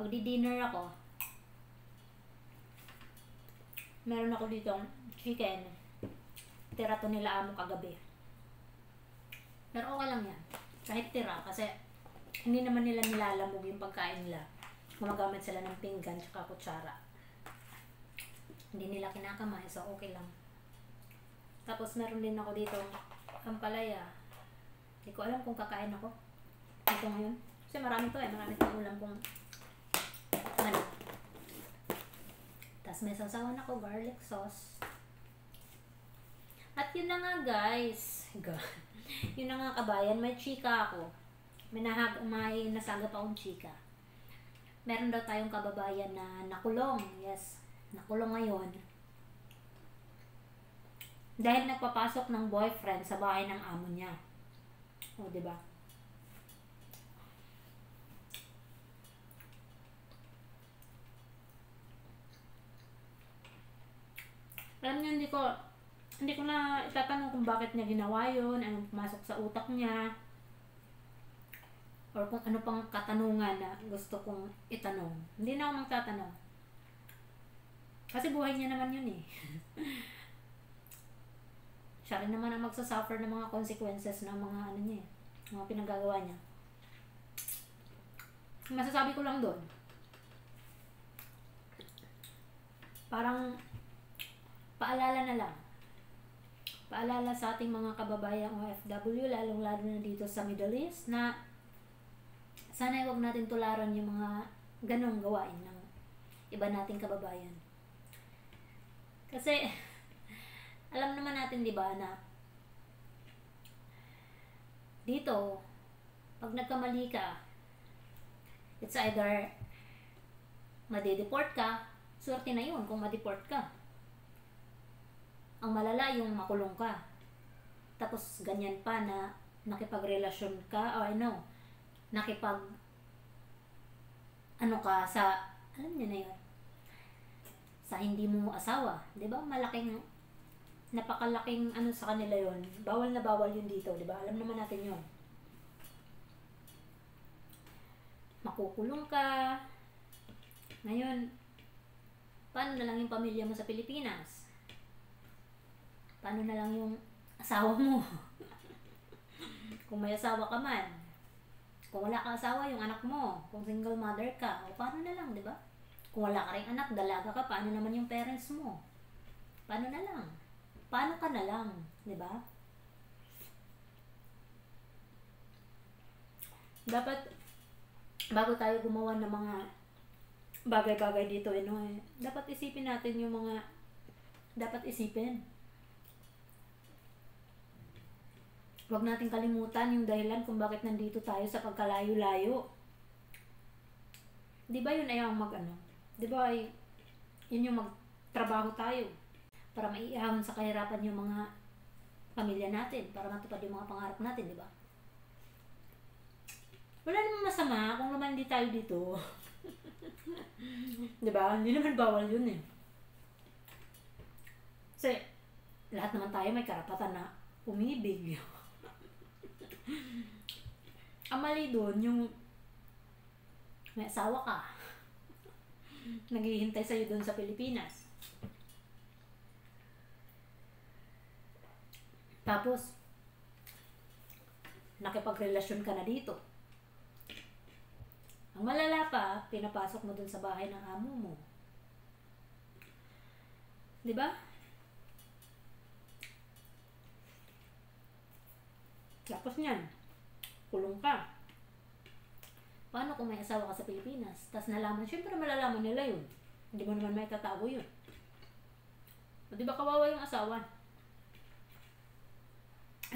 magdi-dinner ako, meron ako dito chicken. Tira to nila amo kagabi. Pero okay lang yan. Kahit tira, kasi hindi naman nila nilalamog yung pagkain nila. Gumagamit sila ng pinggan tsaka kutsara. Hindi nila kinakamay, so okay lang. Tapos meron din ako dito ampalaya. Hindi ko alam kung kakain ako ito ngayon. Kasi marami to marami itong ulam kong ano. Tapos may sasawan ako, garlic sauce. At yun na nga guys. Yun na nga kabayan, may chika ako. May nasagap akong chika. Meron daw tayong kababayan na nakulong. Yes, nakulong ngayon. Dahil nagpapasok ng boyfriend sa bahay ng amo niya. O, diba? Alam niyo, hindi ko na itatanong kung bakit niya ginawa yun, anong pumasok sa utak niya, or kung ano pang katanungan na gusto kong itanong. Hindi na ako magtatanong. Kasi buhay niya naman yun eh. Siya rin naman ang magsasuffer ng mga consequences ng mga ano niya eh, mga pinagagawa niya. Masasabi ko lang doon, parang paalala na lang. Paalala sa ating mga kababayang OFW, lalong-lalo na dito sa Middle East, na sana huwag natin tularan yung mga ganong gawain ng iba nating kababayan. Kasi, alam naman natin, di ba, na dito, pag nagkamali ka, it's either madedeport ka, swerte na yun kung madeport ka. Ang malala yung makulong ka. Tapos ganyan pa na nakipagrelasyon ka or ano ka sa, alam niyo na yun, sa hindi mo asawa. Diba? Napakalaking ano sa kanila yun. Bawal na bawal yun dito. Diba? Alam naman natin yun. Makukulong ka. Ngayon, paano na lang yung pamilya mo sa Pilipinas? Paano na lang yung asawa mo? Kung may asawa ka man. Kung wala kang asawa, yung anak mo. Kung single mother ka, o paano na lang, di ba? Kung wala ka rin anak, dalaga ka, paano naman yung parents mo? Paano na lang? Paano ka na lang, di ba? Dapat, bago tayo gumawa ng mga bagay-bagay dito, dapat isipin natin yung mga dapat isipin. Huwag natin kalimutan yung dahilan kung bakit nandito tayo sa pagkalayo-layo. Di ba yun ay ang di ba ay yun yung magtrabaho tayo para maiahon sa kahirapan yung mga pamilya natin, para matupad yung mga pangarap natin, di ba? Wala namang masama kung lumandi tayo dito. Di ba? Hindi naman bawal yun eh. Kasi lahat naman tayo may karapatan na umibig. Ang mali doon, yung may asawa ka, naghihintay sa'yo doon sa Pilipinas. Tapos, nakipagrelasyon ka na dito. Ang malala pa, pinapasok mo doon sa bahay ng amo mo. Diba? Tapos niyan, kulong ka. Paano kung may asawa ka sa Pilipinas? Tapos nalaman, syempre malalaman nila yun. Hindi mo naman may tatago yun. O diba kawawa yung asawa?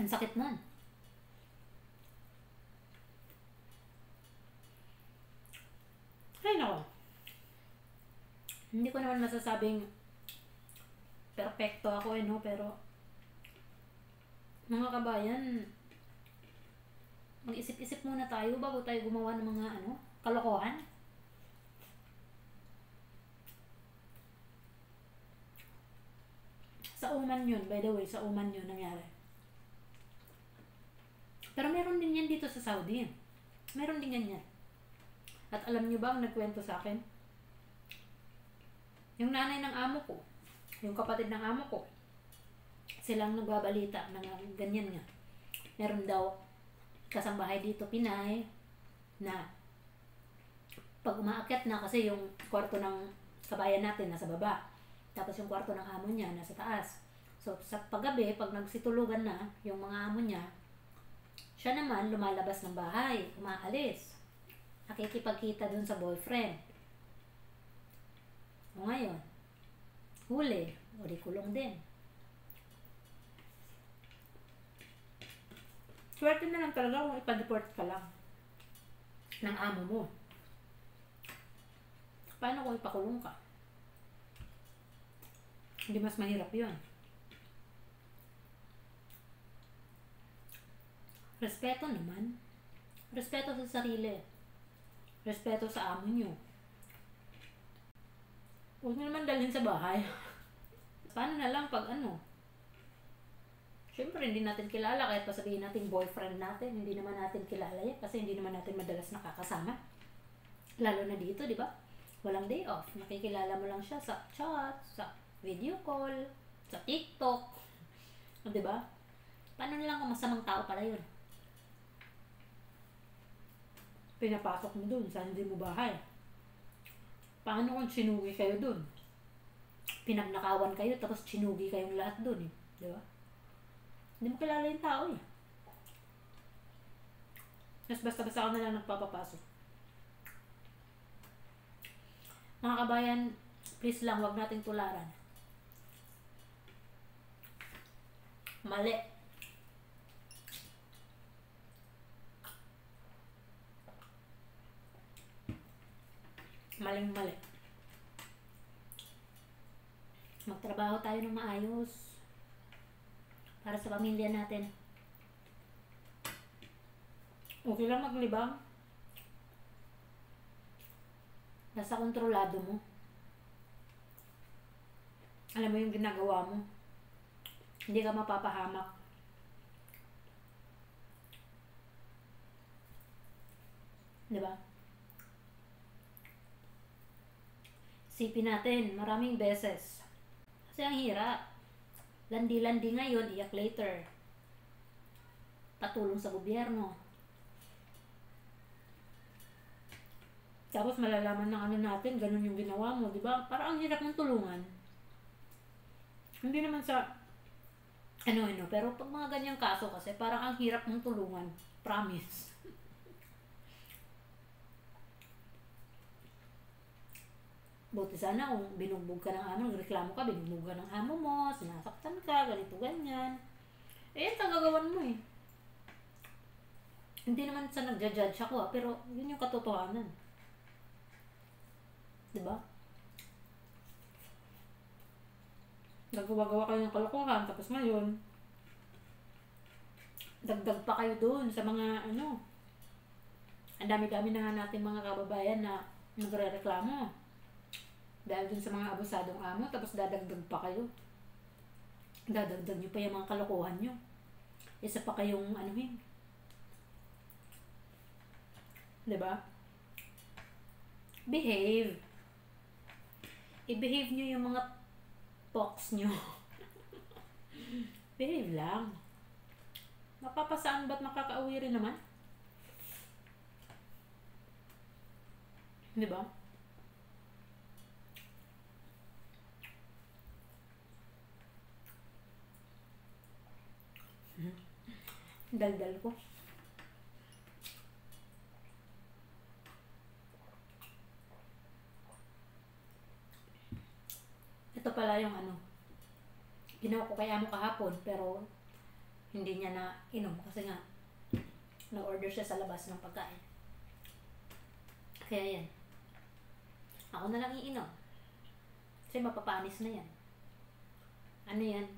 Ang sakit nun. Ay nako. Hindi ko naman masasabing perfecto ako pero mga kabayan, mag-isip-isip muna tayo bago tayo gumawa ng mga kalokohan. Sa Oman yun, by the way, sa Oman yun nangyari. Pero meron din yan dito sa Saudi. Meron din ganyan. At alam niyo ba ang nagkwento sa akin? Yung nanay ng amo ko, yung kapatid ng amo ko, silang nagbabalita na ganyan nga. Meron daw kasambahay dito, Pinay, na pag umaakyat na, kasi yung kwarto ng kabayan natin nasa baba, tapos yung kwarto ng amo niya nasa taas. So sa paggabi, pag nagsitulugan na yung mga amo niya, siya naman lumalabas ng bahay, umaalis, nakikipagkita dun sa boyfriend. O ngayon, huli, o di kulong din. Swerte na lang talaga kung ipa-deport ka lang ng amo mo. Paano kung ipakulong ka? Hindi mas mahirap yun. Respeto naman. Respeto sa sarili. Respeto sa amo nyo. Huwag nyo naman dalhin sa bahay. Paano na lang pag ano? Siyempre, hindi natin kilala. Kahit pa sabihin natin boyfriend natin, hindi naman natin kilala yan. Kasi hindi naman natin madalas nakakasama. Lalo na dito, di ba? Walang day off. Nakikilala mo lang siya sa chat, sa video call, sa TikTok. Di ba? Paano na lang kung masamang tao pala yun? Pinapasok mo dun sa hindi mo bahay. Paano kung sinugi kayo dun? Pinagnakawan kayo tapos sinugi kayong lahat dun eh. Di ba? Hindi mo kilala yung tao eh. Mas basta-basta ka na lang nagpapapasok. Mga kabayan, please lang, wag nating tularan. Mali. Maling-mali. Magtrabaho tayo ng maayos para sa pamilya natin. Okay lang maglibang. Nasa kontrolado mo. Alam mo yung ginagawa mo. Hindi ka mapapahamak. Diba? Isipin natin, maraming beses. Kasi ang hirap. Landi-landi ngayon, iyak later. Patulong sa gobyerno. Tapos malalaman ng ano natin, ganun yung ginawa mo, di ba? Parang ang hirap ng tulungan. Hindi naman sa ano-ano, pero pag mga ganyang kaso kasi, parang ang hirap ng tulungan. Promise. Buti sana kung binugbog ka ng amo, nagreklamo ka, binugbog ka ng amo mo, sinasaktan ka, ganito, ganyan. Eh, tagagawan mo eh. Hindi naman sa nagja-judge ako pero yun yung katotohanan. Diba? Nagawa-gawa kayo ng kalokohan, tapos ngayon, dagdag pa kayo doon sa mga ano. Ang dami-dami na nga natin mga kababayan na nagre-reklamo. Dahil dun sa mga abusadong amo, tapos dadagdag pa kayo. Dadagdag nyo pa yung mga kalokohan nyo. Isa pa kayong anuhin. Diba? Behave. I-behave nyo yung mga talks nyo. Behave lang. Mapapasaan ba't makakauwi rin naman? Diba? Daldal ko. Ito pala yung ano. Ginawa ko kay amo kahapon pero hindi niya na inom kasi nga na-order siya sa labas ng pagkain. Kaya yan. Ako na lang iinom. Kasi mapapanis na yan. Ano yan?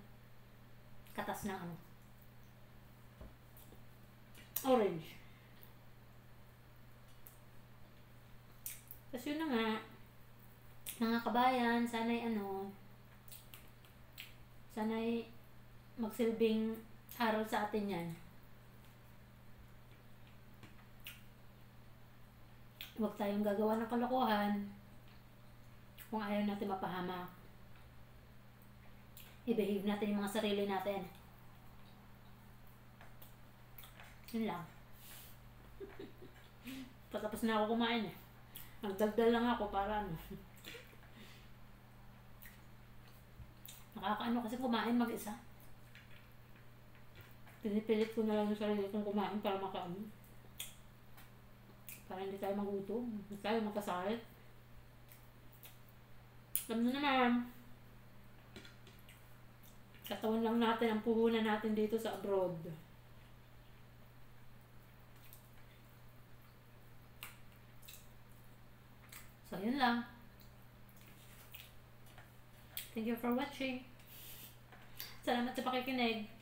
Katas ng ano? Orange. Kasi yun na nga, mga kabayan, sana'y sana'y magsilbing aral sa atin yan. Huwag tayong gagawa ng kalokohan kung ayaw natin mapahamak. I-behave natin yung mga sarili natin. Yun lang. Patapos na ako kumain eh. Nagdagdal lang ako para ano. Nakakaano kasi kumain mag-isa. Pinipilit ko na lang yung sarili kong kumain para makaano. Para hindi tayo magutom. Hindi tayo magkasakit. Alam nyo naman. Katawan lang natin ang puhunan natin dito sa abroad. So, yun lang. Thank you for watching. Salamat sa pakikinig.